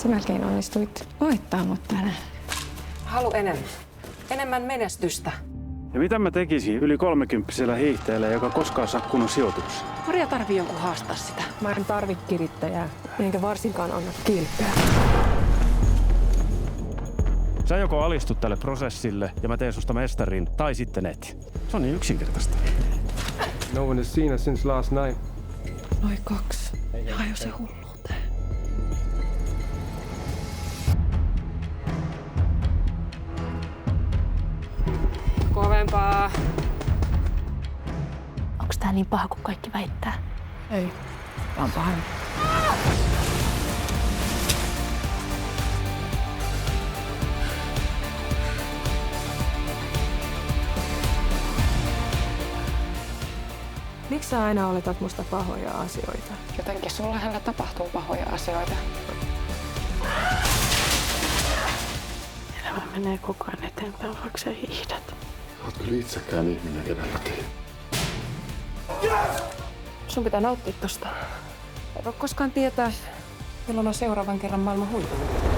Sä melkein onnistuit voittaa mut tänään. Halu enemmän. Enemmän menestystä. Ja mitä mä tekisin yli 30-vuotiaalla hiihtäjällä, joka koskaan saa kunnon sijoituksia? Maria tarvii jonkun haastaa sitä. Mä en tarvi kirittäjää, enkä varsinkaan anna kilpeä. Sä joko alistut tälle prosessille ja mä teen susta mestarin, tai sitten et. Se on niin yksinkertaista. No one has seen us since last night. Noi 2. Ihan jo se hulluuteen. Kovempaa. Onks tää niin paha kuin kaikki väittää? Ei, vaan pahempi. Miksi sä aina oletat musta pahoja asioita? Jotenkin sun lähellä tapahtuu pahoja asioita. Elämä menee koko ajan eteenpäin, vaikka sä hiihdät. Oot kyllä itsekään ihminen, kenellä teet. Sun pitää nauttia tosta. Ei voi koskaan tietää, milloin on seuraavan kerran maailman huipulla.